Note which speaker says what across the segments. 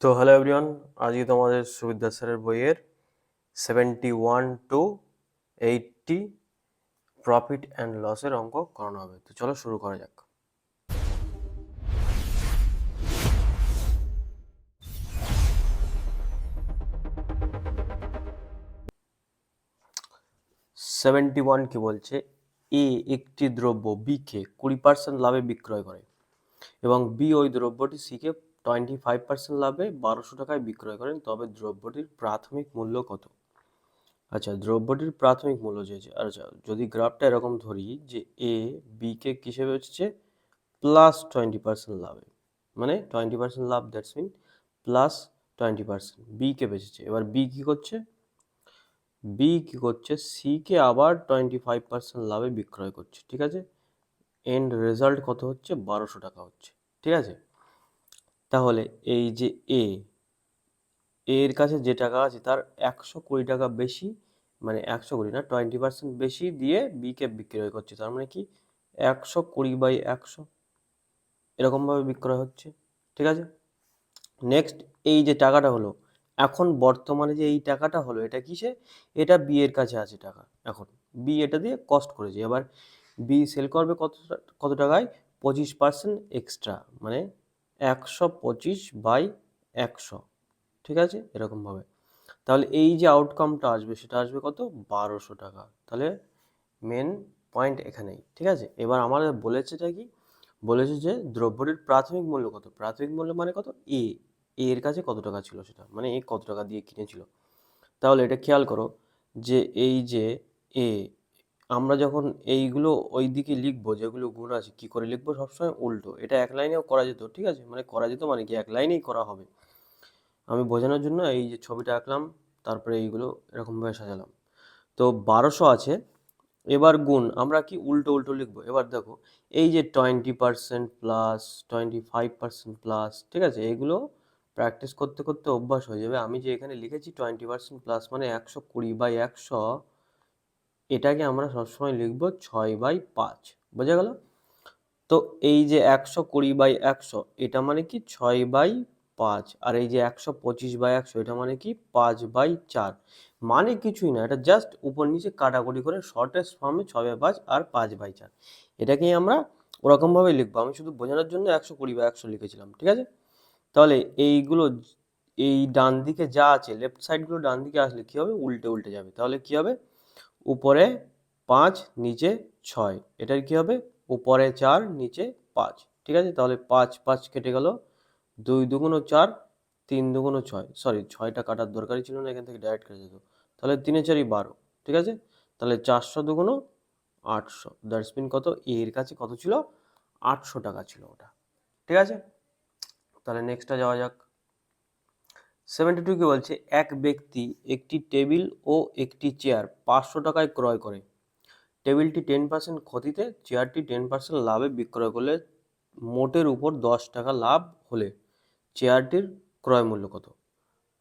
Speaker 1: তো hello everyone, আজকে তোমাদের সুবিদ্যা স্যারের বইয়ের 71 to 80 প্রফিট অ্যান্ড লসের অঙ্ক করানো হবে। তো চলো শুরু করা যাক। সেভেন্টি ওয়ান কি বলছে, এ একটি দ্রব্য বিকে 20% লাভে বিক্রয় করে এবং বি ওই দ্রব্যটি সিকে 25% লাভে 1200 টাকায় বিক্রয় করেন, তবে দ্রব্যটির প্রাথমিক মূল্য কত? আচ্ছা, দ্রব্যটির প্রাথমিক মূল্য চেয়েছে। আচ্ছা, যদি গ্রাফটা এরকম ধরি যে এ বিকে কিসে বেচছে, +20% লাভে, মানে 20% লাভ, দ্যাটস মিন +20%। বিকে বেচেছে, এবার বি কি করছে সিকে আবার 25% লাভে বিক্রয় করছে, ঠিক আছে। এন্ড রেজাল্ট কত হচ্ছে? 1200 টাকা হচ্ছে, ঠিক আছে। তাহলে এই যে এর কাছে যে টাকা আছে তার 120 টাকা বেশি, মানে 120 না, 20% বেশি দিয়ে বিকে বিক্রয় করছে, তার মানে কি 120/100 এরকমভাবে বিক্রয় হচ্ছে, ঠিক আছে। নেক্সট, এই যে টাকাটা হলো, এখন বর্তমানে যে এই টাকাটা হলো, এটা কিসে? এটা বি এর কাছে আছে টাকা। এখন বি এটা দিয়ে কস্ট করেছে, এবার বি সেল করবে কত টাকায়? 25% এক্সট্রা, মানে 125/100, ঠিক আছে, এরকমভাবে। তাহলে এই যে আউটকামটা আসবে সেটা আসবে কত? 1200 টাকা। তাহলে মেন পয়েন্ট এখানেই, ঠিক আছে। এবার আমাদের বলেছেটা কি? বলেছে যে দ্রব্যটির প্রাথমিক মূল্য কত। প্রাথমিক মূল্য মানে কত? এর কাছে কত টাকা ছিল সেটা, মানে এ কত টাকা দিয়ে কিনেছিল। তাহলে এটা খেয়াল করো যে এই যে এ, আমরা যখন এইগুলো ওই দিকে লিখবো, যেগুলো গুণ আছে, কি করে লিখবো? সবসময় উল্টো। এটা এক লাইনেও করা যেত, ঠিক আছে, মানে করা যেত মানে কি এক লাইনেই করা হবে। আমি বোঝানোর জন্য এই যে ছবিটা আঁকলাম, তারপরে এইগুলো এরকমভাবে সাজালাম। তো 1200 আছে, এবার গুণ আমরা কি উল্টো উল্টো লিখবো। এবার দেখো এই যে 20% প্লাস 25% প্লাস, ঠিক আছে, এগুলো প্র্যাকটিস করতে করতে অভ্যাস হয়ে যাবে। আমি যে এখানে লিখেছি 20% প্লাস মানে 120/100, এটাকে আমরা সবসময় লিখবো 6/5, বোঝা গেল? তো এই যে 120/100 এটা মানে কি 6/5, আর এই যে 125/100 এটা মানে কি 5/4, মানে কিছুই না, এটা জাস্ট উপর নিচে কাটাকুটি করে শর্টেস্ট ফর্মে 6/5 আর 5/4, এটাকেই আমরা ওরকমভাবে লিখবো। আমি শুধু বোঝানোর জন্য 120/100 লিখেছিলাম, ঠিক আছে। তাহলে এইগুলো, এই ডান দিকে যা আছে, লেফট সাইডগুলো ডান দিকে আসলে কি হবে? উল্টে উল্টে যাবে। তাহলে কি হবে? উপরে 5 নিচে 6, এটার কি হবে? উপরে 4 নিচে 5, ঠিক আছে। তাহলে 5 5 কেটে গেল, 2 দুগুণ 4, 3 দুগুণ 6, সরি 6টা কাটার দরকারই ছিল না, এখান থেকে ডাইরেক্ট কেটে যেত। তাহলে 3 4 12, ঠিক আছে। তাহলে 400 দুগুণ 800, দ্যাটস মিন কত? এর কাছে কত ছিল? 800 টাকা ছিল ওটা, ঠিক আছে। তাহলে নেক্সটটা যাওয়া যাক। 72 কি বলছে, এক ব্যক্তি একটি টেবিল ও একটি চেয়ার 500 টাকায় ক্রয় করে। টেবিলটি 10% ক্ষতিতে, চেয়ারটি 10% লাভে বিক্রয় করলে মোটের উপর 10 টাকা লাভ হলে চেয়ারটির ক্রয় মূল্য কত?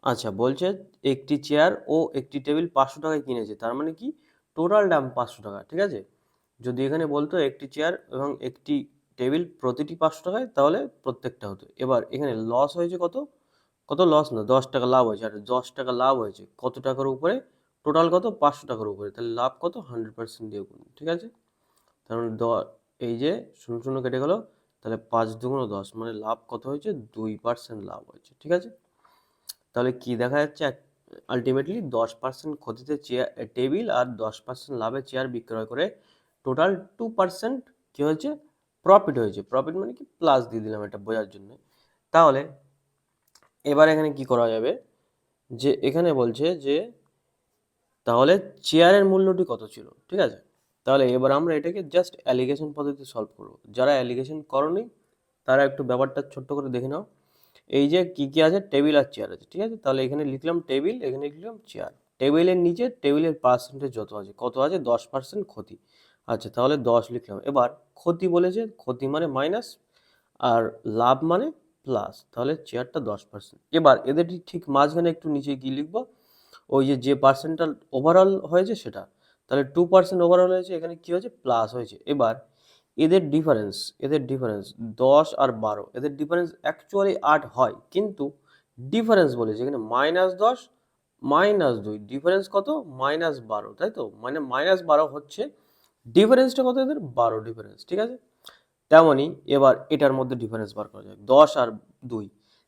Speaker 1: আচ্ছা, বলছে একটি চেয়ার ও একটি টেবিল 500 টাকায় কিনেছে, তার মানে কি টোটাল দাম 500 টাকা, ঠিক আছে। যদি এখানে বলতো একটি চেয়ার এবং একটি টেবিল প্রতিটি 500 টাকায়, তাহলে প্রত্যেকটা হতো। এবার এখানে লস হয়েছে কত? কত লস না, 10 টাকা লাভ হয়েছে, আর 10 টাকা লাভ হয়েছে কত টাকার উপরে? টোটাল কত? 500 টাকার উপরে। তাহলে লাভ কত? 100% দিয়ে গুণ, ঠিক আছে। কারণ এই যে 0 0 কেটে গেল, তাহলে 5 দুগুণ 10, মানে লাভ কত হয়েছে? 2% লাভ হয়েছে, ঠিক আছে। তাহলে কি দেখা যাচ্ছে? আলটিমেটলি 10% ক্ষতিতে চেয়ার টেবিল আর 10% লাভে চেয়ার বিক্রয় করে টোটাল 2% কি হয়েছে? প্রফিট হয়েছে। প্রফিট মানে কি প্লাস দিয়ে দিলাম এটা বোঝার জন্য। তাহলে এবার এখানে কি করা যাবে, যে এখানে বলছে যে তাহলে চেয়ারের মূল্যটি কত ছিল, ঠিক আছে। তাহলে এবার আমরা এটাকে জাস্ট অ্যালিগেশন পদ্ধতিতে সলভ করব। যারা অ্যালিগেশন করনি তারা একটু ব্যাপারটা ছোট্ট করে দেখে নাও। এই যে কি আছে, টেবিল আর চেয়ার আছে, ঠিক আছে। তাহলে এখানে লিখলাম টেবিল, এখানে লিখলাম চেয়ার। টেবিলের নিচে টেবিলের পার্সেন্টেজ যত আছে, কত আছে? 10% ক্ষতি। আচ্ছা, তাহলে 10 লিখলাম। এবার ক্ষতি বলেছে, ক্ষতি মানে মাইনাস, আর লাভ মানে প্লাস, তাহলে চেয়ারটা 10%। এবার এদের ঠিক মাঝখানে একটু নিচে কি লিখবো? ওই যে পার্সেন্টটা ওভারঅল হয়েছে সেটা, তাহলে 2% ওভারঅল হয়েছে, এখানে কি হয়েছে? প্লাস হয়েছে। এবার এদের ডিফারেন্স 10 আর 12, এদের ডিফারেন্স অ্যাকচুয়ালি 8 হয়, কিন্তু ডিফারেন্স বলেছে এখানে -10 -2, ডিফারেন্স কত? -12, তাই তো? মানে -12 হচ্ছে ডিফারেন্সটা কত এদের? 12 ডিফারেন্স, ঠিক আছে? তেমনই এবার এটার মধ্যে ডিফারেন্স বার করা যায় 10 আর 2,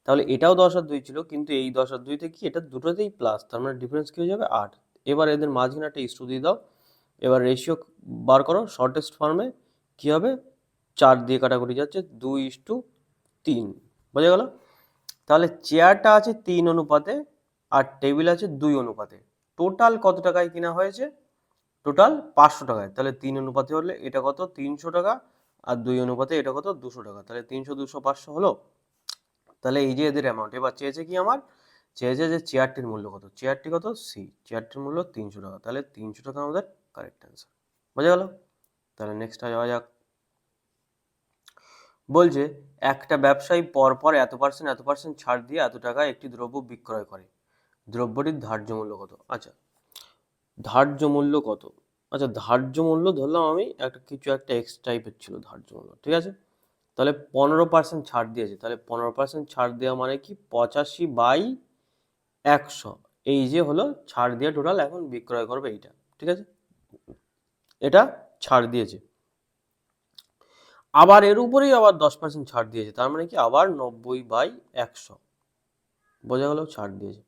Speaker 1: তাহলে এটাও 10 আর 2 ছিল, কিন্তু এই 10 আর 2 থেকে কি এটা দুটোতেই প্লাস, তার মানে ডিফারেন্স কি হয়ে যাবে? 8। এবার এদের মাঝখানে একটা ইস্টু দিয়ে দাও, এবার রেশিও বার করো, শর্টেস্ট ফর্মে কি হবে? 4 দিয়ে কাটাকুটি যাচ্ছে, 2:3, বোঝা গেল? তাহলে চেয়ারটা আছে 3 অনুপাতে আর টেবিল আছে 2 অনুপাতে, টোটাল কত টাকায় কিনা হয়েছে? টোটাল 500 টাকায়। তাহলে 3 অনুপাতে হলে এটা কত? 300 টাকা, আর 2 অনুপাতে এটা কত? 200 টাকা। তাহলে 300, 200, 500 হলো। তাহলে এই যে এদের অ্যামাউন্ট, এবার চেয়েছে কি আমার? চেয়েছে যে চেয়ারটির মূল্য কত? চেয়ারটি কত? সি, চেয়ারটির মূল্য 300 টাকা। তাহলে 300 টাকা আমাদের কারেক্ট অ্যান্সার, বোঝা গেল? তাহলে নেক্সটটা যাওয়া যাক। বলছে একটা ব্যবসায়ী পরপর এত% ছাড় দিয়ে এত টাকায় একটি দ্রব্য বিক্রয় করে, দ্রব্যটির ধার্য মূল্য কত? আচ্ছা, ধার্য মূল্য কত? আচ্ছা, ধার্য মূল্য ধরলাম আমি কিছু একটা এক্স টাইপের ছিল ধার্য মূল্য, ঠিক আছে? তাহলে 15% ছাড় দিয়েছে, তাহলে 15% ছাড় দেওয়া মানে কি? 85/100, এই যে হলো ছাড় দিয়ে টোটাল এখন বিক্রয় করবে এইটা, ঠিক আছে? এটা ছাড় দিয়েছে, আবার এর উপরেই আবার 10% ছাড় দিয়েছে, তার মানে কি আবার 90/100, বোঝা গেল? ছাড় দিয়েছে,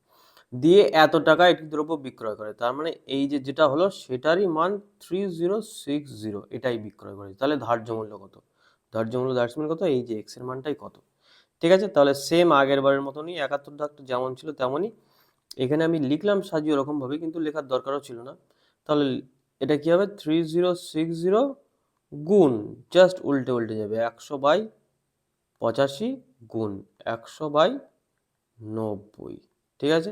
Speaker 1: দিয়ে এত টাকা একটি দ্রব্য বিক্রয় করে, তার মানে এই যে যেটা হলো সেটারই মান 3060, এটাই বিক্রয় করেছে। তাহলে ধার্য মূল্য কত? ধার্য মূল্য দ্যাটস মিন কত? এই যে এক্স এর মানটাই কত, ঠিক আছে? তাহলে সেম আগের বারের মতনই 71 দাগটা যেমন ছিল তেমনই এখানে আমি লিখলাম সাজিয়ে ওরকম ভাবে, কিন্তু লেখার দরকারও ছিল না। তাহলে এটা কি হবে? 3060 গুণ, জাস্ট উল্টে উল্টে যাবে, 100/85 গুণ 100/90, ঠিক আছে?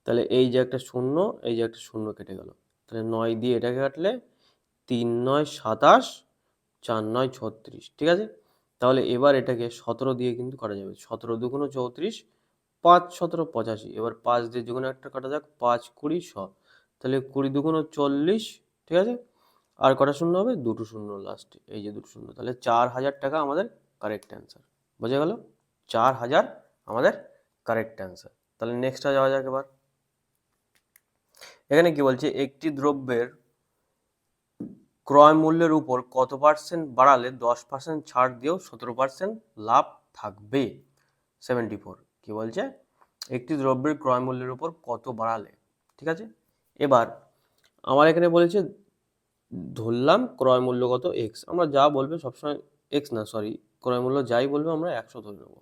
Speaker 1: তাহলে এই যে একটা শূন্য, এই যে একটা শূন্য কেটে গেল, তাহলে 9 দিয়ে এটাকে কাটলে 3×9 = 27, 4×9 = 36, ঠিক আছে? তাহলে এবার এটাকে 17 দিয়ে কিন্তু করা যাবে, 17 দুগুণ 34, 5×17 = 85, এবার 5 দিয়ে যেকোনো একটা কাটা যাক, 5×20 = 100, তাহলে 20 দুগুণ 40, ঠিক আছে? আর কটা শূন্য হবে? দুটো শূন্য লাস্টে, এই যে দুটো শূন্য, তাহলে 4000 টাকা আমাদের কারেক্ট অ্যান্সার, বোঝা গেল? 4000 আমাদের কারেক্ট অ্যান্সার। তাহলে নেক্সটটা যাওয়া যাক এবার। এখানে কি বলছে? একটি দ্রব্যের ক্রয় মূল্যের উপর কত পার্সেন্ট বাড়ালে 10% ছাড় দিয়েও 17% লাভ থাকবে? 74 কি বলছে? একটি দ্রব্যের ক্রয় মূল্যের উপর কত বাড়ালে, ঠিক আছে? এবার আমার এখানে বলেছে ধরলাম ক্রয় মূল্য কত? এক্স, আমরা যা বলবে সবসময় এক্স না, সরি, ক্রয় মূল্য যাই বলবে আমরা 100 ধরে নেবো।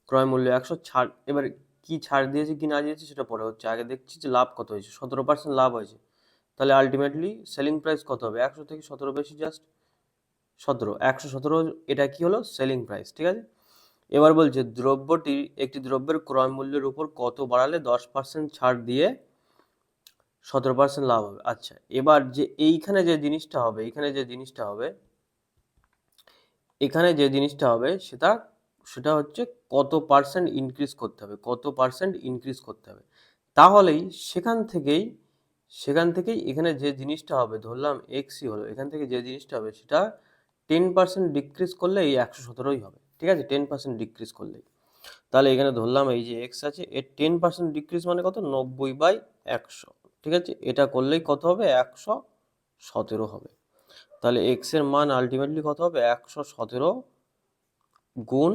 Speaker 1: ক্রয় মূল্য 100, ছাড় এবার কি ছাড় দিয়েছে কি না দিয়েছে সেটা পরে হচ্ছে, আগে দেখছি যে লাভ কত হয়েছে। 17% লাভ হয়েছে, তাহলে আলটিমেটলি সেলিং প্রাইস কত হবে? 100 থেকে 17 বেশি, জাস্ট 17, 117, এটা কি হলো? সেলিং প্রাইস, ঠিক আছে? এবার বলছে দ্রব্যটি একটি দ্রব্যের ক্রয় মূল্যের উপর কত বাড়ালে 10% ছাড় দিয়ে 17% লাভ হবে। আচ্ছা, এবার যে এইখানে যে জিনিসটা হবে, এখানে যে জিনিসটা হবে সেটা হচ্ছে কত পার্সেন্ট ইনক্রিজ করতে হবে, তাহলেই সেখান থেকেই এখানে যে জিনিসটা হবে, ধরলাম এক্সই হলো, এখান থেকে যে জিনিসটা হবে সেটা 10% ডিক্রিজ করলে এই 117ই হবে, ঠিক আছে? 10% ডিক্রিজ করলেই, তাহলে এখানে ধরলাম এই যে এক্স আছে, এর 10% ডিক্রিজ মানে কত? 90/100, ঠিক আছে? এটা করলেই কত হবে? 117 হবে। তাহলে এক্স এর মান আলটিমেটলি কত হবে? 117 গুণ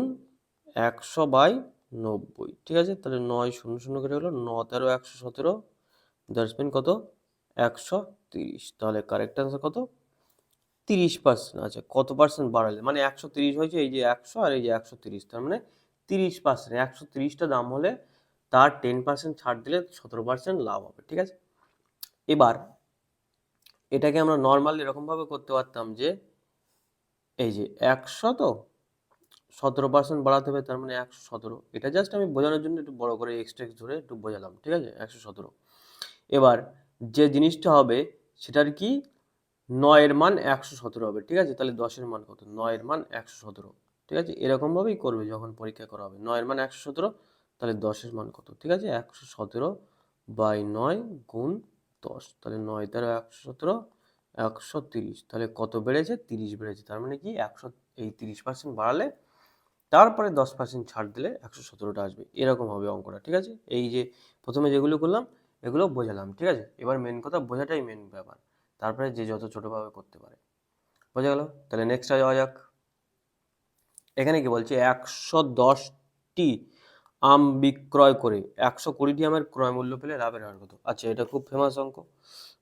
Speaker 1: 100/90, ঠিক আছে? তাহলে 9 0 0 কেটে গেল, 9 13 117, দ্যাটস মিন কত? 130। তাহলে কারেক্ট অ্যান্সার কত? 30%। আচ্ছা, কত পার্সেন্ট বাড়ালে, মানে 130 হয়েছে, এই যে 100 আর এই যে 130, তার মানে 30%, 130টা দাম হলে তার 10% ছাড় দিলে 17% লাভ হবে, ঠিক আছে? এবার এটাকে আমরা নর্মালি এরকমভাবে করতে পারতাম যে এই যে 100, তো 17% বাড়াতে হবে, তার মানে 117, এটা জাস্ট আমি বোঝানোর জন্য একটু বড় করে এক্স ধরে একটু বোঝালাম, ঠিক আছে? 117। এবার যে জিনিসটা হবে সেটার কি 9 এর মান 117 হবে, ঠিক আছে? তাহলে 10 এর মান কত? 9 এর মান 117, ঠিক আছে? এরকমভাবেই করবে যখন পরীক্ষা করা হবে, 9 এর মান 117, তাহলে 10 এর মান কত? ঠিক আছে, 117/9 গুণ 10, তাহলে 9 13 117, 130, তাহলে কত বেড়েছে? 30 বেড়েছে, তার মানে কি 100, এই 30% বাড়ালে তারপরে 10% ছাড় দিলে 117টা আসবে, এরকম হবে অঙ্কটা। ঠিক আছে, এই যে প্রথমে যেগুলো করলাম এগুলো বোঝালাম। ঠিক আছে, এবার মেন কথা বোঝাটাই মেন ব্যাপার, তারপরে যে যত ছোটোভাবে করতে পারে। বোঝা গেল? তাহলে নেক্সটটা যাওয়া যাক। এখানে কি বলছে, 110টি আম বিক্রয় করে 120টি আমের ক্রয় মূল্য পেলে লাভের হার কত? আচ্ছা, এটা খুব ফেমাস অঙ্ক।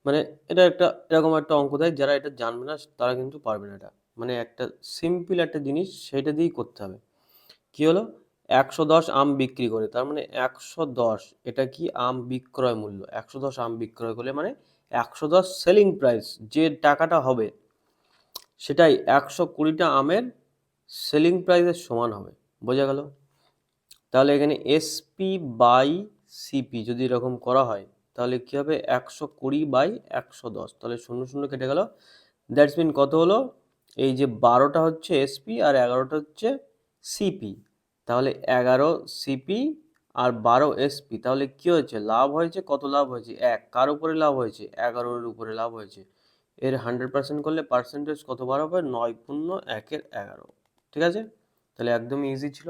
Speaker 1: মানে এটা একটা এরকম একটা অঙ্ক দেয়, যারা এটা জানবে না তারা কিন্তু পারবে না এটা। মানে একটা সিম্পল একটা জিনিস, সেটা দিয়েই করতে হবে। কি হলো, 110 আম বিক্রি করে, তার মানে 110 এটা কি আম বিক্রয় মূল্য। 110 আম বিক্রয় করলে মানে 110 সেলিং প্রাইস, যে টাকাটা হবে সেটাই 120টা আমের সেলিং প্রাইসের সমান হবে। বোঝা গেল? তাহলে এখানে এসপি বাই সিপি যদি এরকম করা হয় তাহলে কি হবে, 120/110, তাহলে 0 0 কেটে গেল। দ্যাটস মিন কত হলো, এই যে 12টা হচ্ছে এসপি আর 11টা হচ্ছে সিপি, তাহলে 11 সিপি আর 12 এসপি, তাহলে কি হয়েছে, লাভ হয়েছে, কত লাভ হয়েছে, 1। কার উপরে লাভ হয়েছে, 11-এর উপরে লাভ হয়েছে। এর 100% করলে পার্সেন্টেজ কত বার হবে, 9×1=11। ঠিক আছে, তাহলে একদমই ইজি ছিল।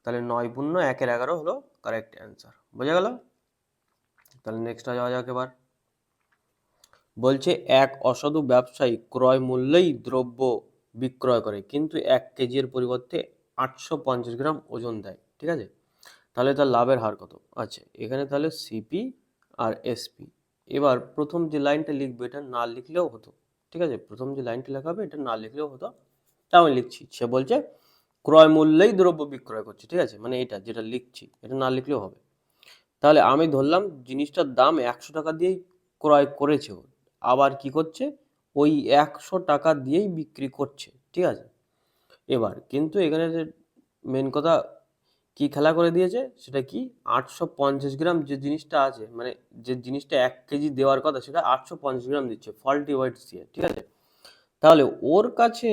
Speaker 1: তাহলে 9×1=11 হলো কারেক্ট অ্যান্সার। বোঝা গেল? তাহলে নেক্সটটা যাওয়া যাক এবার। বলছে, এক অসাধু ব্যবসায়ী ক্রয় মূল্যেই দ্রব্য বিক্রয় করে, কিন্তু 1 কেজি এর পরিবর্তে 850 গ্রাম ওজন দেয়। ঠিক আছে, তাহলে তার লাভের হার কত? আচ্ছা, এখানে তাহলে সিপি আর এসপি। এবার প্রথম যে লাইনটা লিখবে এটা না লিখলেও হতো। ঠিক আছে, প্রথম যে লাইনটা লেখা হবে এটা না লিখলেও হতো, তা আমি লিখছি। সে বলছে ক্রয় মূল্যেই দ্রব্য বিক্রয় করছে। ঠিক আছে, মানে এটা যেটা লিখছি এটা না লিখলেও হবে। তাহলে আমি ধরলাম জিনিসটার দাম 100 টাকা দিয়েই ক্রয় করেছে, আবার কি করছে, ওই 100 টাকা দিয়েই বিক্রি করছে। ঠিক আছে, এবার কিন্তু এখানে যে মেন কথা কি খেলা করে দিয়েছে, সেটা কি, 850 গ্রাম যে জিনিসটা আছে, মানে যে জিনিসটা 1 কেজি দেওয়ার কথা সেটা 850 গ্রাম দিচ্ছে, ফল্টি ওয়েটস দিয়ে। ঠিক আছে, তাহলে ওর কাছে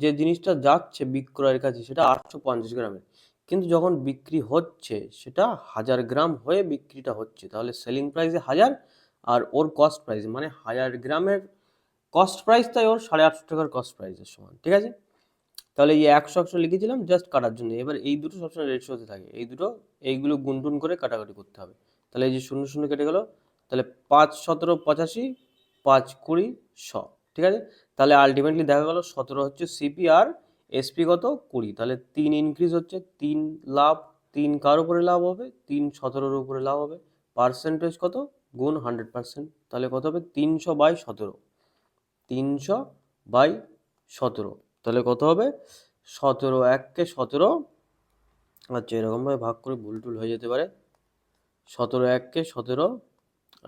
Speaker 1: যে জিনিসটা যাচ্ছে বিক্রয়ের কাছে সেটা 850 গ্রামের, কিন্তু যখন বিক্রি হচ্ছে সেটা 1000 গ্রাম হয়ে বিক্রিটা হচ্ছে, তাহলে সেলিং প্রাইসে 1000 আর ওর কস্ট প্রাইস মানে 1000 গ্রামের কস্ট প্রাইস, তাই ওর 850 টাকার কস্ট প্রাইসের সমান। ঠিক আছে, তাহলে এই 100 লিখেছিলাম জাস্ট কাটার জন্য। এবার এই দুটো সবসময় রেশিওতে থাকে, এই দুটো এইগুলো গুনটুন করে কাটাকাটি করতে হবে। তাহলে এই যে 0 0 কেটে গেল, তাহলে 5 17 85, 5 20 100। ঠিক আছে, তাহলে আলটিমেটলি দেখা গেল 17 হচ্ছে সিপি আর এসপি কত 20, তাহলে 3 ইনক্রিজ হচ্ছে, 3 লাভ, 3 কার উপরে লাভ হবে, 3 17-এর উপরে লাভ হবে। পার্সেন্টেজ কত, গুণ 100%, তাহলে কত হবে 300/17, 300/17, তাহলে কত হবে 17, 1 17। আচ্ছা, এরকমভাবে ভাগ করে ভুল টুল হয়ে যেতে পারে। 17 1 17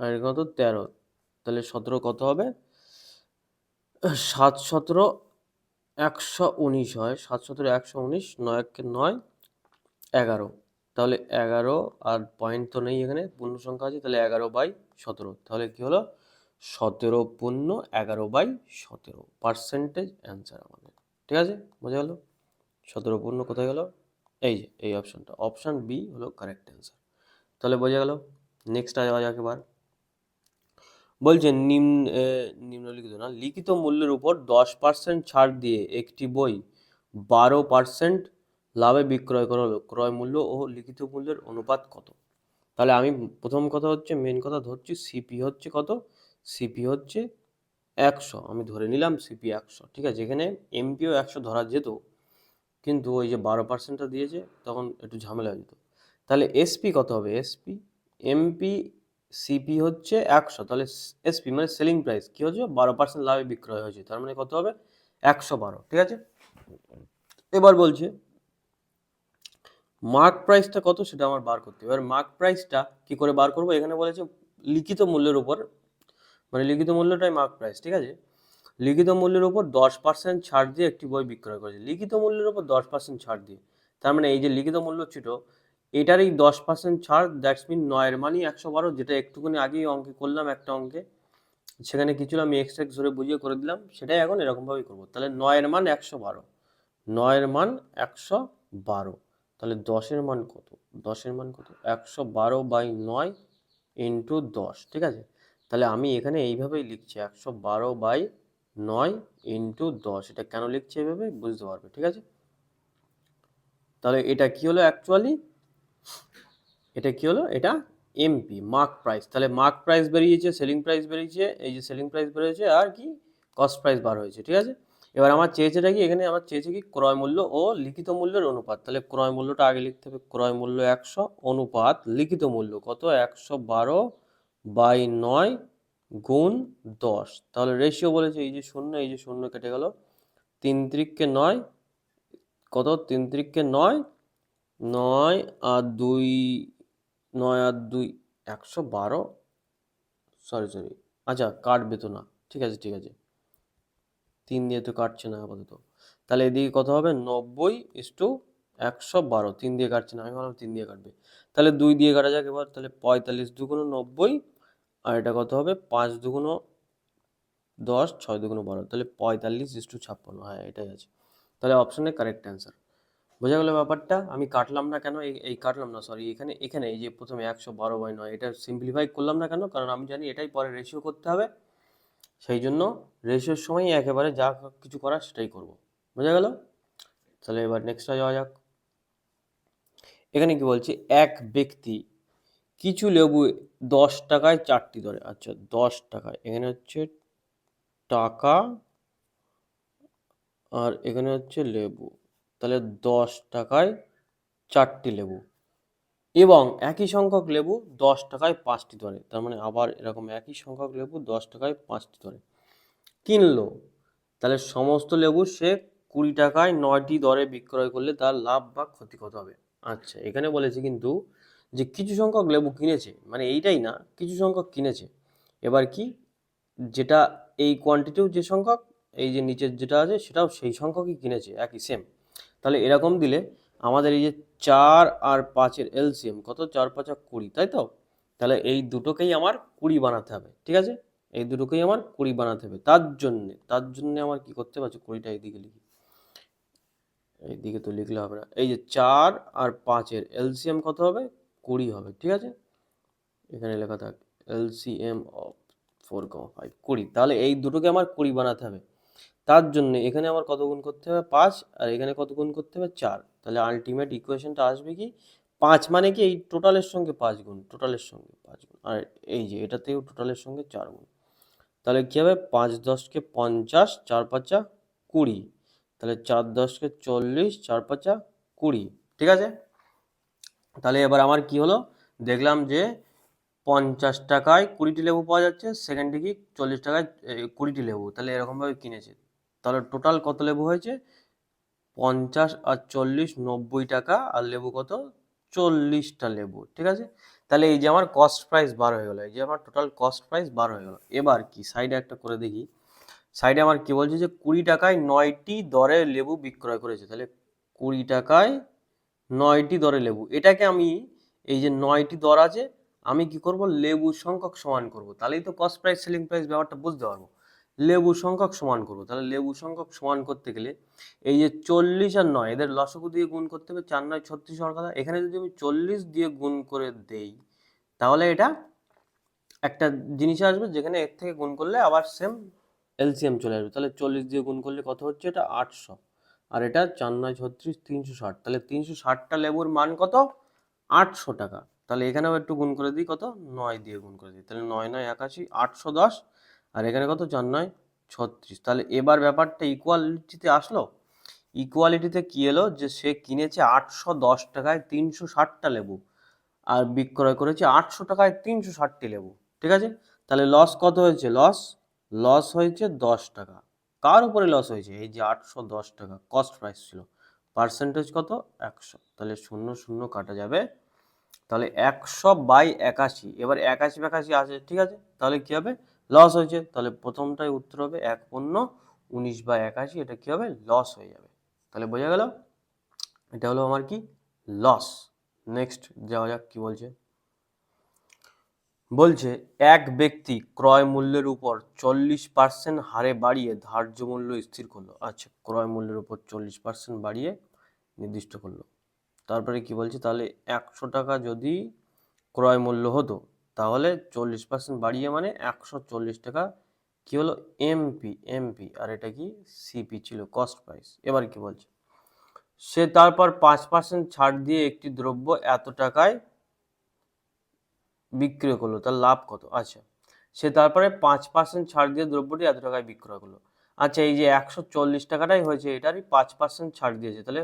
Speaker 1: আর কত 13, তাহলে 17 কত হবে, 7 17 119 হয়, 7 17 119, 9 1 9 11, তাহলে 11 আর পয়েন্ট তো নেই এখানে, পূর্ণ সংখ্যা আছে, তাহলে 11/17, তাহলে কি হলো 17 পূর্ণ 11/17 পার্সেন্টেজ অ্যান্সার আমাদের। ঠিক আছে, বোঝা গেল? 17 পূর্ণ কোথায় গেল, এই যে এই অপশনটা, অপশন বি হলো কারেক্ট অ্যান্সার। তাহলে বোঝা গেল। নেক্সট যাওয়া যাক এবার। বলছে নিম্নলিখিত না, লিখিত মূল্যের উপর 10% ছাড় দিয়ে একটি বই 12% লাভে বিক্রয় করা হলো, ক্রয় মূল্য ও লিখিত মূল্যের অনুপাত কত? তাহলে আমি প্রথম কথা হচ্ছে মেন কথা ধরছি, সিপি হচ্ছে কত, সিপি হচ্ছে 100, আমি ধরে নিলাম সিপি 100। ঠিক আছে, এখানে এমপিও 100 ধরা যেত, কিন্তু ওই যে 12%টা দিয়েছে তখন একটু ঝামেলা হয়ে যেত। তাহলে এসপি কত হবে, এসপি এমপি সিপি হচ্ছে 100, তাহলে এসপি মানে সেলিং প্রাইস কি হচ্ছে, 12% লাভে বিক্রয় হয়েছে, তার মানে কত হবে 112। ঠিক আছে, এবার বলছে মার্ক প্রাইসটা কত সেটা আমার বার করতে হবে। এবার মার্ক প্রাইসটা কি করে বার করবো, এখানে বলেছে লিখিত মূল্যের উপর, মানে লিখিত মূল্যটাই মার্ক প্রাইস। ঠিক আছে, লিখিত মূল্যের উপর 10% ছাড় দিয়ে একটি বই বিক্রয় করেছে, লিখিত মূল্যের উপর 10% ছাড় দিয়ে, তার মানে এই যে লিখিত মূল্য ছিল এটারই 10% ছাড়, দ্যাটস মিন 9-এর মানই 112, যেটা একটুখানি আগেই অঙ্কে করলাম একটা অঙ্কে, সেখানে কিছু আমি এক্স ধরে বুঝিয়ে করে দিলাম, সেটাই এখন এরকমভাবেই করবো। তাহলে 9-এর মান 112, 9-এর মান 112, তাহলে 10-এর মান কত, 10-এর মান কত, 112/9 ইন্টু 10। ঠিক আছে, তাহলে আমি এখানে এইভাবেই লিখছি 112/9 ইন্টু 10, এটা কেন লিখছি এইভাবে বুঝতে পারবে। ঠিক আছে, তাহলে এটা কি হলো অ্যাকচুয়ালি, এটা কি হলো, এটা এমপি মার্ক প্রাইস। তাহলে মার্ক প্রাইস বেরিয়েছে, সেলিং প্রাইস বেরিয়েছে, এই যে সেলিং প্রাইস বেরিয়েছে আর কি কস্ট প্রাইস বার হয়েছে, ঠিক আছে। এবার আমার চেয়েছেটা কি, এখানে আমার চেয়েছে কি ক্রয় মূল্য ও লিখিত মূল্যের অনুপাত। তাহলে ক্রয় মূল্যটা আগে লিখতে হবে, ক্রয় মূল্য 100 অনুপাত লিখিত মূল্য কত 112/9 গুণ 10। তাহলে রেশিও বলেছে এই যে শূন্য, এই যে শূন্য কেটে গেল, 3 3 9 কত, 3 3 9, 9 আর 2, 9 আর 2 112, সরি আচ্ছা কাটবে তো না, ঠিক আছে ঠিক আছে, 3 দিয়ে তো কাটছে না আপাতত। তাহলে এদিকে কত হবে 90:112, 3 দিয়ে কাটছে না, আমি ভাবলাম 3 দিয়ে কাটবে। তাহলে 2 দিয়ে কাটা যাক এবার, তাহলে 45 দুগুণ 90, আর এটা কত হবে 5 দুগুণ 10, 6 দুগুণ 12, তাহলে 45:56, হ্যাঁ এটাই আছে। তাহলে অপশনে কারেক্ট অ্যান্সার। বোঝা গেল ব্যাপারটা। আমি কাটলাম না কেন, এই কাটলাম না সরি, এখানে এখানে এই যে প্রথমে 112/9 এটা সিম্পলিফাই করলাম না কেন, কারণ আমি জানি এটাই পরে রেশিও করতে হবে, সেই জন্য রেশিওর সময় একেবারে যা কিছু করার সেটাই করব। বোঝা গেল। তাহলে এবার নেক্সটটা যাওয়া যাক। এখানে কি বলছে, এক ব্যক্তি কিছু লেবু 10 টাকায় 4টি ধরে, আচ্ছা 10 টাকায়, এখানে হচ্ছে টাকা আর এখানে হচ্ছে লেবু, তাহলে 10 টাকায় 4টি লেবু, এবং একই সংখ্যক লেবু 10 টাকায় 5টি ধরে, তার মানে আবার এরকম একই সংখ্যক লেবু 10 টাকায় 5টি ধরে কিনলো। তাহলে সমস্ত লেবু সে 20 টাকায় 9টি দরে বিক্রয় করলে তার লাভ বা ক্ষতি কত হবে। আচ্ছা এখানে বলেছে কিন্তু যে কিছু সংখ্যক লেবু কিনেছে, মানে এইটাই না, কিছু সংখ্যক কিনেছে। এবার কি, যেটা এই কোয়ান্টিটিও যে সংখ্যক, এই যে নিচের যেটা আছে সেটাও সেই সংখ্যকই কিনেছে, একই সেম। তাহলে এরকম দিলে আমাদের এই যে 4 আর 5-এর এলসিএম কত, 4 5 20, তাই তো। তাহলে এই দুটোকেই আমার 20 বানাতে হবে, ঠিক আছে, এই দুটোকেই আমার 20 বানাতে হবে। তার জন্য আমার কি করতে হবে, 20টা এইদিকে লিখি, এইদিকে তো লিখলে হবে না, এই যে 4 আর 5-এর এলসিএম কত হবে, 20 হবে, ঠিক আছে। এখানে লেখা থাক এলসিএম অফ 4,5 20, তাহলে এই দুটোকে আমার 20 বানাতে হবে। তার জন্য এখানে আমার কত গুণ করতে হবে 5, আর এখানে কত গুণ করতে হবে 4। তাহলে আলটিমেট ইকুয়েশনটা আসবে কি, 5 মানে কি এই টোটালের সঙ্গে 5 গুণ, টোটালের সঙ্গে 5 গুণ, আর এই যে এটাতেও টোটালের সঙ্গে 4 গুণ। তাহলে কী হবে, 5 10 50, 4 5 20, তাহলে 4 10 40, 4 5 20, ঠিক আছে। তাহলে এবার আমার কি হলো, দেখলাম যে 50 টাকায় 20টি লেবু পাওয়া যাচ্ছে, সেকেন্ডে কি 40 টাকায় 20টি লেবু, তাহলে এরকমভাবে কিনেছে। তাহলে টোটাল কত লেবু হয়েছে, 50 আর 40 90 টাকা, আর লেবু কত 40টা লেবু, ঠিক আছে। তাহলে এই যে আমার কস্ট প্রাইস বার হয়ে গেলো, এই যে আমার টোটাল কস্ট প্রাইস বার হয়ে গেলো। এবার কি সাইডে একটা করে দেখি, সাইডে আমার কি বলছে যে 20 টাকায় 9টি দরে লেবু বিক্রয় করেছে। তাহলে 20 টাকায় 9টি দরে লেবু, এটাকে আমি এই যে 9টি দর আছে, আমি কি করব, লেবু সংখ্যক সমান করব, তাহলেই তো কস্ট প্রাইস সেলিং প্রাইস ব্যাপারটা বুঝতে পারবো। লেবু সংখ্যক সমান করব, তাহলে লেবু সংখ্যক সমান করতে গেলে এই যে 40 আর 9 এদের লসগু দিয়ে গুণ করতে হবে, 4 9 36 হওয়ার কথা। এখানে যদি আমি 40 দিয়ে গুণ করে দেই, তাহলে এটা একটা জিনিস আসবে যেখানে এর থেকে গুণ করলে আবার সেম এলসিএম চলে আসবে। তাহলে 40 দিয়ে গুণ করলে কত হচ্ছে, এটা 800, আর এটা 4 9 36 360, তাহলে 360টা লেবুর মান কত, 800 টাকা। তাহলে এখানেও একটু গুণ করে দিই, কত 9 দিয়ে গুণ করে দিই, তাহলে 9 9 81, 810, আর এখানে কত 4 9 36। তাহলে এবার ব্যাপারটা ইকুয়ালিটিতে আসলো। ইকুয়ালিটিতে কি এলো, যে সে কিনেছে 810 টাকায় 360টা লেবু, আর বিক্রয় করেছে 800 টাকায় 360টি লেবু, ঠিক আছে। তাহলে লস কত হয়েছে, লস হয়েছে 10 টাকা। কার উপরে লস হয়েছে, এই যে 810 টাকা কস্ট প্রাইস ছিল, পার্সেন্টেজ কত 100, তাহলে 0 0 কাটা যাবে, তাহলে 100/81। এবার 81 আছে, ঠিক আছে, তাহলে কি হবে, লস হয়েছে, তাহলে প্রথমটাই উত্তর হবে 1/19/81, এটা কি হবে, লস হয়ে যাবে। তাহলে বোঝা গেল, এটা হলো আমার কি, লস। নেক্সট যাওয়া যাক কি বলছে। বলছে এক ব্যক্তি ক্রয় মূল্যের উপর 40% হারে বাড়িয়ে ধার্য মূল্য স্থির করলো। আচ্ছা, ক্রয় মূল্যের উপর 40% বাড়িয়ে নির্দিষ্ট করলো। তারপরে কি বলছে, তাহলে 100 টাকা যদি ক্রয় মূল্য হতো, তাহলে 40% বাড়িয়ে মানে 140 টাকা কি হলো, এমপি, আর এটা কি সিপি ছিল, কস্ট প্রাইস। এবার কি বলছে, সে তারপর 5% ছাড় দিয়ে একটি দ্রব্য এত টাকায় বিক্রয় করলো, তার লাভ কত? আচ্ছা, সে তারপরে 5% ছাড় দিয়ে দ্রব্যটি এত টাকায় বিক্রয় করলো। আচ্ছা, এই যে 140 টাকাটাই হয়েছে, এটারই 5% ছাড় দিয়েছে, তাহলে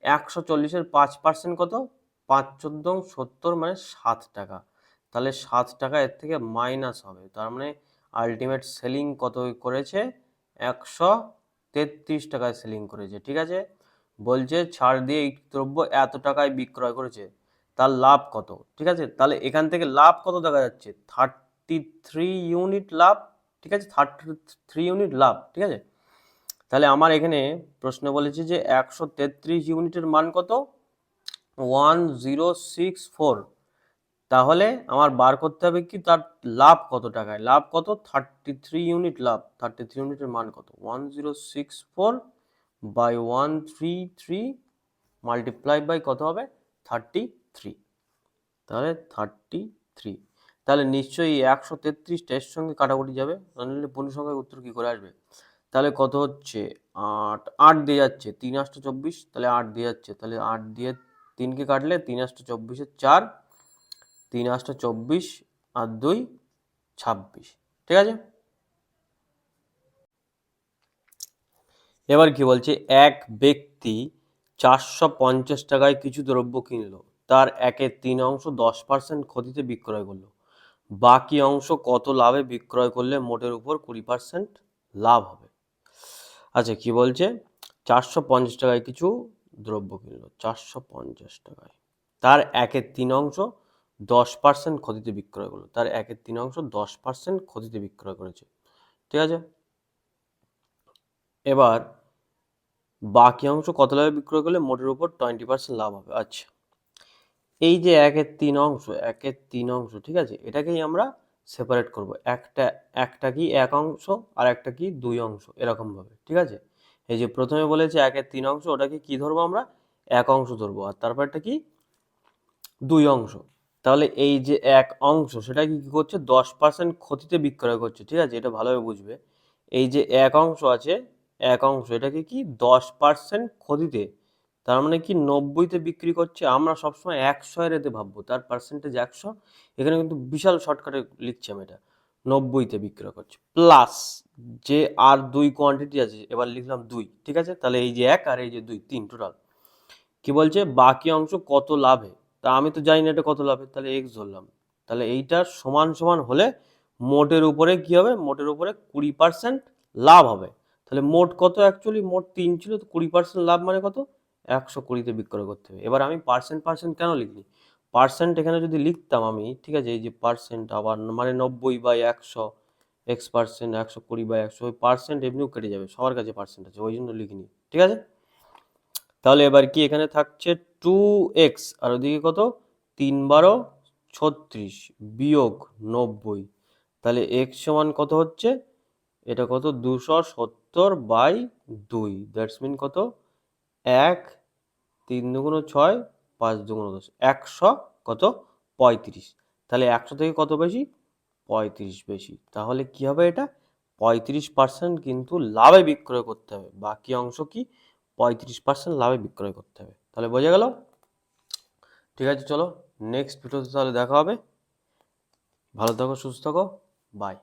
Speaker 1: 140-এর 5% কত? 5×14 মানে 7 টাকা। তাহলে 7 টাকা এর থেকে মাইনাস হবে, তার মানে আলটিমেট সেলিং কত করেছে? 133 টাকায় সেলিং করেছে। ঠিক আছে, বলছে ছাড় দিয়ে এই দ্রব্য এত টাকায় বিক্রয় করেছে, তার লাভ কত? ঠিক আছে, তাহলে এখান থেকে লাভ কত দেখা যাচ্ছে? 33 ইউনিট লাভ। ঠিক আছে, 33 ইউনিট লাভ। ঠিক আছে, তাহলে আমার এখানে প্রশ্ন বলেছে যে 133 ইউনিটের মান কত? 1064। তাহলে আমার বার করতে হবে কি তার লাভ কত টাকায়? লাভ কত? 33 ইউনিট লাভ। 33 ইউনিটের মান কত? 1064 বাই 133 মাল্টিপ্লাই বাই কত হবে? 33। তাহলে 33। তাহলে নিশ্চয়ই 133 এর সঙ্গে কাটাকুটি যাবে, নাহলে পূর্ণসংখ্যার উত্তর কি করে আসবে? তাহলে কত হচ্ছে? 8 8 দিয়ে যাচ্ছে, 3 8 24, তাহলে 8 দিয়ে যাচ্ছে, তাহলে 8 দিয়ে 3কে কাটলে 3 8 24 4, 3 8 24 আর 2 26। ঠিক আছে, এবার কি বলছে? এক ব্যক্তি 450 টাকায় কিছু দ্রব্য কিনলো, তার 1/3 10% ক্ষতিতে বিক্রয় করলো, বাকি অংশ কত লাভে বিক্রয় করলে মোটের উপর 20% লাভ হবে? আচ্ছা, কি বলছে? 450 টাকায় কিছু দ্রব্য কিনলো, 450 টাকায়, তার 1/3 10% ক্ষতিতে বিক্রয় করলো, তার 1/3 10% ক্ষতিতে বিক্রয় করেছে। ঠিক আছে, এবার বাকি অংশ কত লাভে বিক্রয় করলে মোটের উপর 20% লাভ হবে। আচ্ছা, এই যে 1/3, ঠিক আছে, এটাকেই আমরা সেপারেট করব। একটা কি 1 অংশ আর একটা কি 2 অংশ, এরকম ভাবে। ঠিক আছে, এই যে প্রথমে বলেছে 1/3, ওটাকে কি ধরবো আমরা? 1 অংশ ধরবো, আর তারপরটা কি? 2 অংশ। তাহলে এই যে 1 অংশ, সেটা কি করছে? 10% ক্ষতিতে বিক্রয় করছে। ঠিক আছে, এটা ভালোভাবে বুঝবে। এই যে 1 অংশ আছে, 1 অংশ, এটাকে কি 10% ক্ষতিতে, তার মানে কি 90-তে বিক্রি করছে। আমরা সবসময় 100-এর এতে ভাববো, তার পার্সেন্টেজ 100। এখানে কিন্তু বিশাল শর্টকাটে লিখছি আমি এটা, 90-তে বিক্রয় করছে, প্লাস যে আর 2 কোয়ান্টিটি আছে, এবার লিখলাম 2। ঠিক আছে, তাহলে এই যে 1 আর এই যে 2, 3 টোটাল। কি বলছে? বাকি অংশ কত লাভে? তা আমি তো জানি না এটা কত লাভে, তাহলে এক্স ধরলাম। তাহলে এইটা সমান সমান হলে মোটের উপরে কি হবে? মোটের উপরে 20% লাভ হবে। তাহলে মোট কত? অ্যাকচুয়ালি মোট 3 ছিল, তো 20% লাভ মানে কত? 120-তে বিক্রয় করতে হবে। এবার আমি পার্সেন্ট কেন লিখি? পার্সেন্ট এখানে যদি লিখতাম আমি, ঠিক আছে, এই যে পার্সেন্ট আবার মানে 90/100, X%, 120/100, ওই পার্সেন্ট এমনিও কেটে যাবে, সবার কাছে পার্সেন্ট আছে, ওই জন্য লিখিনি। ঠিক আছে, তাহলে এবার কি এখানে থাকছে 2x, আর ওদিকে কত? 3×12 36 বিয়োগ 90। তাহলে x সমান কত হচ্ছে? এটা কত? 270/2। দ্যাটস মিন কত? 1, 3 দুগুণ 6, 5 দুগুণ 10, 100 কত? 35। তাহলে 100 থেকে কত বেশি? 35 বেশি। তাহলে কি হবে? এটা 35% কিন্তু লাভে বিক্রয় করতে হবে, বাকি অংশ কি 35% লাভে বিক্রয় করতে হবে। তাহলে বোঝা গেল? ঠিক আছে, চলো নেক্সট ভিডিওতে তাহলে দেখা হবে। ভালো থাকো, সুস্থ থাকো, বাই।